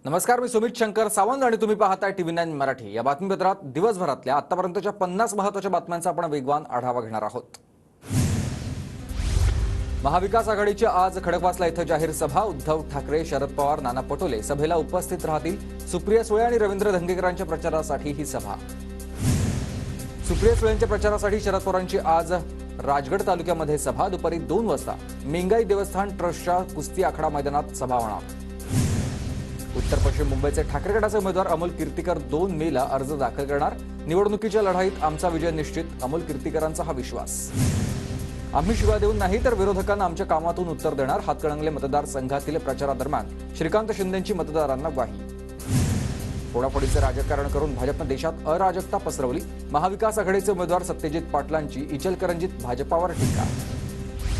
नमस्कार, मी सुमित शंकर सावंत आणि तुम्ही पाहताय TV9 मराठी। या बातमीपत्रात दिवसभरातल्या आतापर्यंतच्या 50 महत्त्वाच्या बातम्यांचा आपण वेगवान आढावा घेणार आहोत। महाविकास आघाडीची आज खडकवासला इथं जाहीर सभा। उद्धव ठाकरे, शरद पवार, नाना पटोले सभेला उपस्थित राहतील। सुप्रिया सुळे आणि रवींद्र धंगेकरांच्या प्रचारासाठी ही सभा। सुप्रिया सुळेंच्या प्रचारासाठी शरद पवारांची आज राजगड तालुक्यामध्ये सभा। दुपारी 2 वाजता मेंगाई देवस्थान ट्रस्टच्या कुस्ती आखाडा मैदानात सभा होणार। उत्तर पश्चिम मुंबईचे ठाकरे गटाचे उमेदवार अमोल कीर्तीकर 2 मेला अर्ज दाखल करणार। निवडणुकीच्या लढाईत आमचा विजय निश्चित, अमोल कीर्तीकरांचा हा विश्वास। आम्ही शिवा देऊन नाही तर विरोधकांना आमच्या कामातून उत्तर देणार। हातकणंगले मतदारसंघातील प्रचारादरम्यान श्रीकांत शिंदेंची मतदारांना ग्वाही। फोडाफोडीचे राजकारण करून भाजपने देशात अराजकता पसरवली। महाविकास आघाडीचे उमेदवार सत्यजित पाटलांची इचलकरंजीत भाजपावर टीका।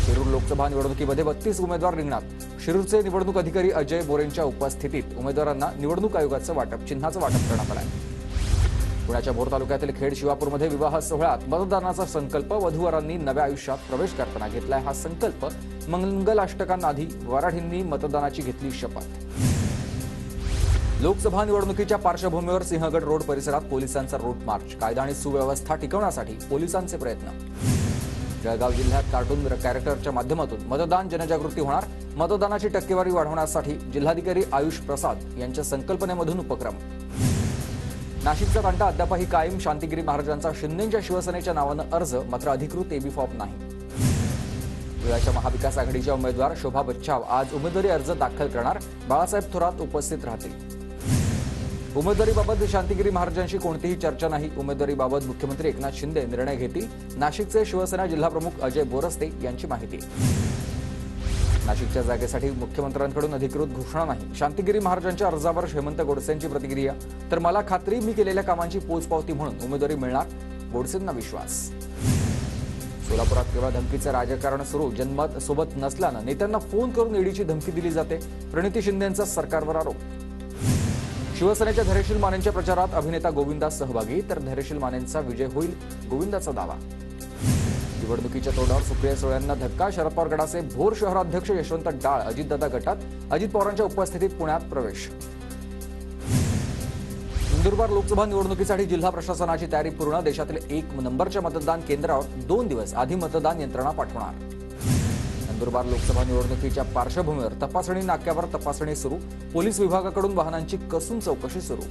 शिरूर लोकसभा निवडणुकीमध्ये 32 उमेदवार रिंगणात। शिरूरचे निवडणूक अधिकारी अजय बोरेंच्या उपस्थितीत उमेदवारांना निवडणूक आयोगाचं चिन्हाचं वाटप करण्यात आलं आहे। पुण्याच्या भोर तालुक्यातील खेड शिवापूरमध्ये विवाह सोहळ्यात मतदानाचा संकल्प। वधूवरांनी नव्या आयुष्यात प्रवेश करताना घेतलाय हा संकल्प। मंगलाष्टकांआधी वराडींनी मतदानाची घेतली शपथ। लोकसभा निवडणुकीच्या पार्श्वभूमीवर सिंहगड रोड परिसरात पोलिसांचा रूट मार्च। कायदा आणि सुव्यवस्था टिकवण्यासाठी पोलिसांचे प्रयत्न। जळगाव जिल्ह्यात कार्टून कॅरेक्टरच्या माध्यमातून मतदान जनजागृती होणार। मतदानाची टक्केवारी वाढवण्यासाठी जिल्हाधिकारी आयुष प्रसाद यांच्या संकल्पनेमधून उपक्रम। नाशिकचा तंटा अद्यापही कायम। शांतिगिरी महाराजांचा शिंदेंच्या शिवसेनेच्या नावानं अर्ज, मात्र अधिकृत एबी फॉर्म नाही। धुळ्याच्या महाविकास आघाडीच्या उमेदवार शोभा बच्छाव आज उमेदवारी अर्ज दाखल करणार। बाळासाहेब थोरात उपस्थित राहतील। उमेदवारीबाबत शांतिगिरी महाराजांशी कोणतीही चर्चा नाही। उमेदवारीबाबत मुख्यमंत्री एकनाथ शिंदे निर्णय घेतील। नाशिकचे शिवसेना जिल्हाप्रमुख अजय बोरस्ते यांची माहिती। नाशिकच्या जागेसाठी मुख्यमंत्र्यांकडून अधिकृत घोषणा नाही। शांतिगिरी महाराजांच्या अर्जावर हेमंत गोडसेंची प्रतिक्रिया। तर मला खात्री, मी केलेल्या कामांची पोचपावती म्हणून उमेदवारी मिळणार, गोडसेंना विश्वास। सोलापुरात केवळ धमकीचे राजकारण सुरू। जनमत सोबत नसल्यानं नेत्यांना फोन करून ईडीची धमकी दिली जाते। प्रणिती शिंदेंचा सरकारवर आरोप। शिवसेनेच्या धैर्यशील मानेंच्या प्रचारात अभिनेता गोविंदास सहभागी, तर धैर्यशील मानेंचा विजय होईल, गोविंदाचा दावा। निवडणुकीच्या तोंडावर सुप्रिया सुळेंना धक्का। शरद पवार गटाचे भोर शहराध्यक्ष यशवंत डाळ अजितदादा गटात। अजित पवारांच्या उपस्थितीत पुण्यात प्रवेश। नंदुरबार लोकसभा निवडणुकीसाठी जिल्हा प्रशासनाची तयारी पूर्ण। देशातील 1 नंबरच्या मतदान केंद्रावर 2 दिवस आधी मतदान यंत्रणा पाठवणार। नंदुरबार लोकसभा निवडणुकीच्या पार्श्वभूमीवर तपासणी नाक्यावर तपासणी सुरू। पोलीस विभागाकडून वाहनांची कसून चौकशी सुरू।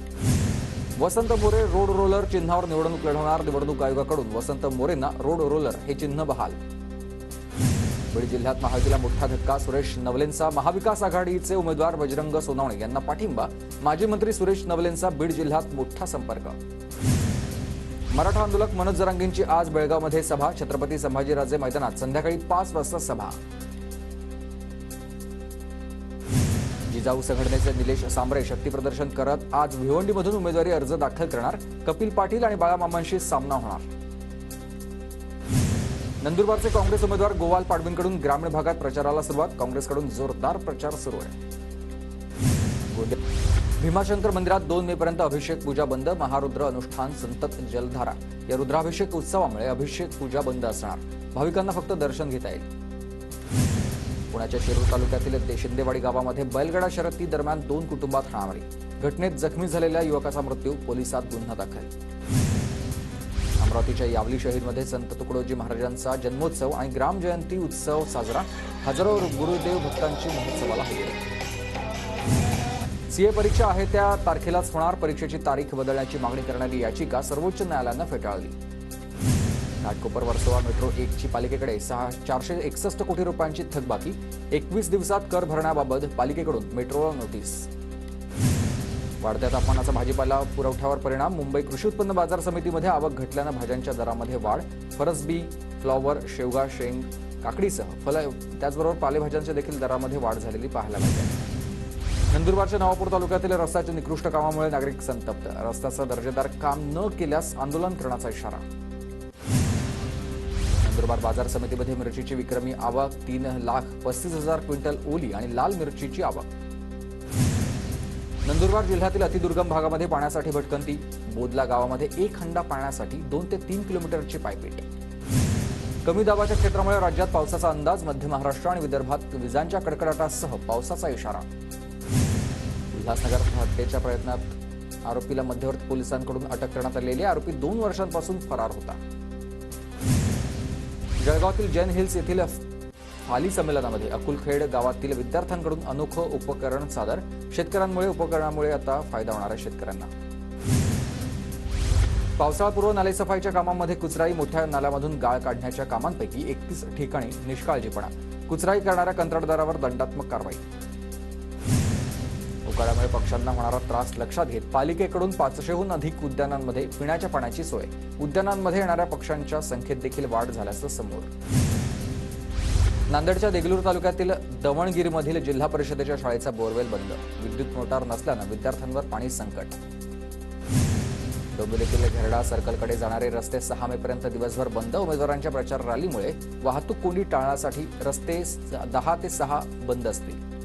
वसंत मोरे रोड रोलर चिन्हावर निवडणूक लढवणार। निवडणूक आयोगाकडून वसंत मोरेंना रोड रोलर हे चिन्ह बहाल। बीड जिल्ह्यात महायुतीला मोठा धक्का। सुरेश नवलेंचा महाविकास आघाडीचे उमेदवार बजरंग सोनवणे यांना पाठिंबा। माजी मंत्री सुरेश नवलेंचा बीड जिल्ह्यात मोठा संपर्क। मराठा आंदोलक मनोज जरांगेंची आज बेळगावमध्ये सभा। छत्रपती संभाजीराजे मैदानात संध्याकाळी 5 वाजता सभा। जिजाऊ संघटनेचे निलेश सांबरे शक्ती प्रदर्शन करत आज भिवंडीमधून उमेदवारी अर्ज दाखल करणार। कपिल पाटील आणि बाळामामांशी सामना होणार। नंदुरबारचे काँग्रेस उमेदवार गोवाल पाडवींकडून ग्रामीण भागात प्रचाराला सुरुवात। काँग्रेसकडून जोरदार प्रचार सुरू आहे। भीमाशंकर मंदिरात 2 मेपर्यंत अभिषेक पूजा बंद। महारुद्र अनुष्ठान संतत जलधारा या रुद्राभिषेक उत्सवामुळे अभिषेक पूजा बंद असणार। भाविकांना फक्त दर्शन घेता येईल। पुण्याच्या शिरूर तालुक्यातील शिंदेवाडी गावामध्ये बैलगाडा शर्यती दरम्यान 2 कुटुंबात हाणामारी। घटनेत जखमी झालेल्या युवकाचा मृत्यू, पोलिसात गुन्हा दाखल। अमरावतीच्या यावली शहीदमध्ये संत तुकडोजी महाराजांचा जन्मोत्सव आणि ग्रामजयंती उत्सव साजरा। हजारो गुरुदेव भक्तांची महोत्सवाला हजेरी। सीए परीक्षा आहे त्या तारखेलाच होणार। परीक्षेची तारीख बदलण्याची मागणी करणारी याचिका सर्वोच्च न्यायालयानं फेटाळली। घाटकोपर वर्सोवा मेट्रो 1 ची पालिकेकडे 461 कोटी रुपयांची थकबाकी। 21 दिवसात कर भरण्याबाबत पालिकेकडून मेट्रोला नोटीस। वाढत्या तापमानाचा भाजीपाला पुरवठ्यावर परिणाम। मुंबई कृषी उत्पन्न बाजार समितीमध्ये आवक घटल्यानं भाज्यांच्या दरामध्ये वाढ। फरसबी, फ्लॉवर, शेवगा, शेंग, काकडीसह फळं त्याचबरोबर पालेभाज्यांच्या देखील दरामध्ये वाढ झालेली पाहायला मिळते। नंदुरबारच्या नवापूर तालुक्यातील रस्त्याच्या निकृष्ट कामामुळे नागरिक संतप्त। रस्त्याचं दर्जेदार काम न केल्यास आंदोलन करण्याचा इशारा। नंदुरबार बाजार समितीमध्ये मिरचीची विक्रमी आवक। 3,35,000 क्विंटल ओली आणि लाल मिरचीची आवक। नंदुरबार जिल्ह्यातील अतिदुर्गम भागामध्ये पाण्यासाठी भटकंती। बोदला गावामध्ये 1 हंडा पाण्यासाठी 2 ते 3 किलोमीटरची पायपीट। कमी दाबाच्या क्षेत्रामुळे राज्यात पावसाचा अंदाज। मध्य महाराष्ट्र आणि विदर्भात विजांच्या कडकडाटासह पावसाचा इशारा। उल्हासनगर हत्येच्या प्रयत्नात आरोपीला मध्यवर्ती पोलिसांकडून अटक करण्यात आलेली आहे. आरोपी 2 वर्षांपासून फरार होता. जळगावातील जैन हिल्स येथील फाली संमेलनामध्ये अकुलखेड गावातील विद्यार्थ्यांकडून अनोखं उपकरण सादर. उपकरणामुळे आता फायदा होणार आहे शेतकऱ्यांना. पावसाळापूर्व नालेसफाईच्या कामांमध्ये कुचराई. मोठ्या नाल्यामधून गाळ काढण्याच्या कामांपैकी 31 ठिकाणी निष्काळजीपणा. कुचराई करणाऱ्या कंत्राटदारावर दंडात्मक कारवाई. उकाड्यामुळे पक्ष्यांना होणारा त्रास लक्षात घेत पालिकेकडून 500हून अधिक उद्यानांमध्ये पिण्याच्या पाण्याची सोय. उद्यानांमध्ये येणाऱ्या पक्ष्यांच्या संख्येत देखील वाढ झाल्याचं समोर. नांदेडच्या देगलूर तालुक्यातील दवणगिरीमधील जिल्हा परिषदेच्या शाळेचा बोरवेल बंद. विद्युत मोटार नसल्यानं विद्यार्थ्यांवर पाणी संकट. डोंबिवलीतील घेरडा सर्कलकडे जाणारे रस्ते 6 मेपर्यंत दिवसभर बंद. उमेदवारांच्या प्रचार रॅलीमुळे वाहतूक कोंडी टाळण्यासाठी रस्ते 10 ते 6 बंद असतील.